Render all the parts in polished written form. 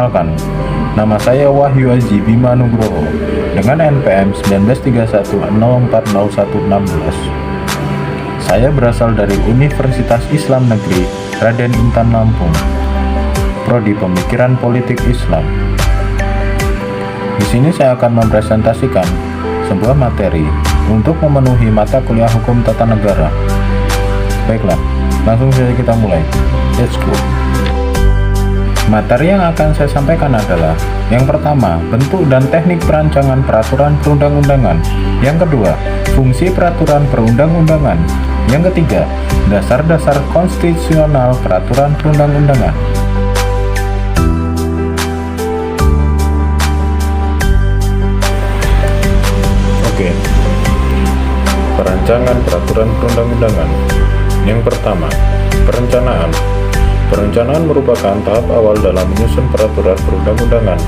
Perkenalkan, nama saya Wahyu Aji Bima Nugroho dengan NPM 1931040116. Saya berasal dari Universitas Islam Negeri Raden Intan Lampung, Prodi Pemikiran Politik Islam. Di sini saya akan mempresentasikan sebuah materi untuk memenuhi mata kuliah Hukum Tata Negara. Baiklah, langsung saja kita mulai. Let's go. Materi yang akan saya sampaikan adalah: yang pertama, bentuk dan teknik perancangan peraturan perundang-undangan; yang kedua, fungsi peraturan perundang-undangan; yang ketiga, dasar-dasar konstitusional peraturan perundang-undangan. Oke, perancangan peraturan perundang-undangan. Yang pertama, perencanaan. Perencanaan merupakan tahap awal dalam menyusun peraturan perundang-undangan.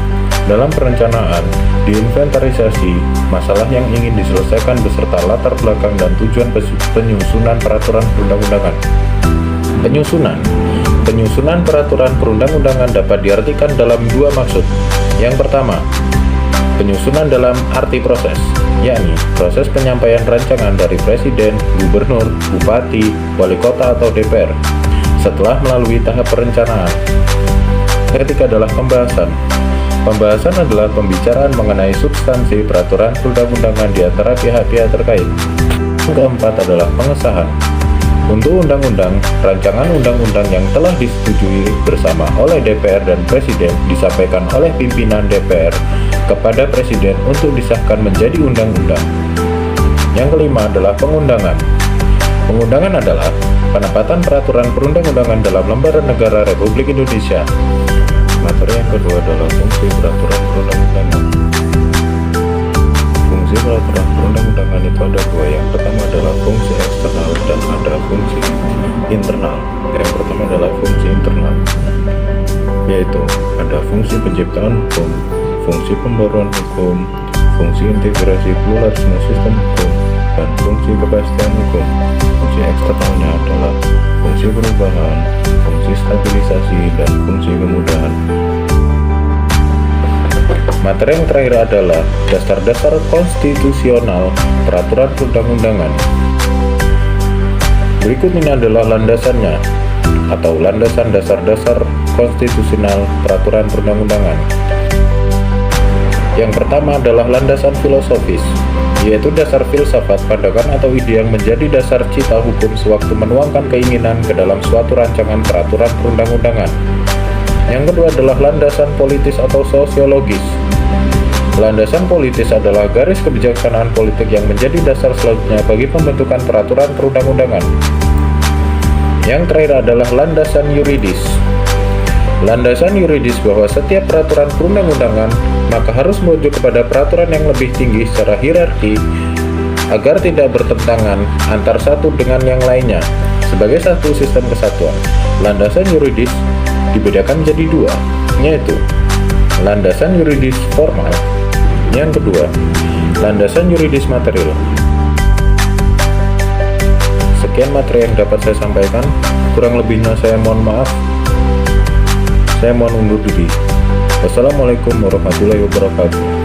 Dalam perencanaan, diinventarisasi masalah yang ingin diselesaikan beserta latar belakang dan tujuan penyusunan peraturan perundang-undangan. Penyusunan peraturan perundang-undangan dapat diartikan dalam dua maksud. Yang pertama, penyusunan dalam arti proses, yakni proses penyampaian rancangan dari presiden, gubernur, bupati, wali kota atau DPR setelah melalui tahap perencanaan. Ketiga adalah pembahasan. Pembahasan adalah pembicaraan mengenai substansi peraturan perundang-undangan di antara pihak-pihak terkait. Yang keempat adalah pengesahan. Untuk undang-undang, rancangan undang-undang yang telah disetujui bersama oleh DPR dan Presiden disampaikan oleh pimpinan DPR kepada Presiden untuk disahkan menjadi undang-undang. Yang kelima adalah pengundangan. Pengundangan adalah penempatan peraturan perundang-undangan dalam lembaran negara Republik Indonesia. Materi yang kedua adalah fungsi peraturan perundang-undangan. Fungsi peraturan perundang-undangan itu ada dua. Yang pertama adalah fungsi eksternal dan ada fungsi internal. Yang pertama adalah fungsi internal, yaitu ada fungsi penciptaan hukum, fungsi pembaruan hukum, fungsi integrasi pluralisme sistem hukum, dan fungsi kepastian hukum. Fungsi eksternalnya adalah fungsi perubahan, fungsi stabilisasi, dan fungsi kemudahan. Materi yang terakhir adalah dasar-dasar konstitusional peraturan perundang-undangan. Berikut ini adalah landasannya atau landasan dasar-dasar konstitusional peraturan perundang-undangan. Yang pertama adalah landasan filosofis, yaitu dasar filsafat, pandangan atau ide yang menjadi dasar cita hukum sewaktu menuangkan keinginan ke dalam suatu rancangan peraturan perundang-undangan. Yang kedua adalah landasan politis atau sosiologis. Landasan politis adalah garis kebijaksanaan politik yang menjadi dasar selanjutnya bagi pembentukan peraturan perundang-undangan. Yang terakhir adalah landasan yuridis. Landasan yuridis bahwa setiap peraturan perundang-undangan maka harus merujuk kepada peraturan yang lebih tinggi secara hierarki agar tidak bertentangan antar satu dengan yang lainnya sebagai satu sistem kesatuan. Landasan yuridis dibedakan menjadi dua, yaitu landasan yuridis formal, yang kedua landasan yuridis material. Sekian materi yang dapat saya sampaikan, kurang lebihnya saya mohon maaf. Saya mohon undur diri. Wassalamualaikum warahmatullahi wabarakatuh.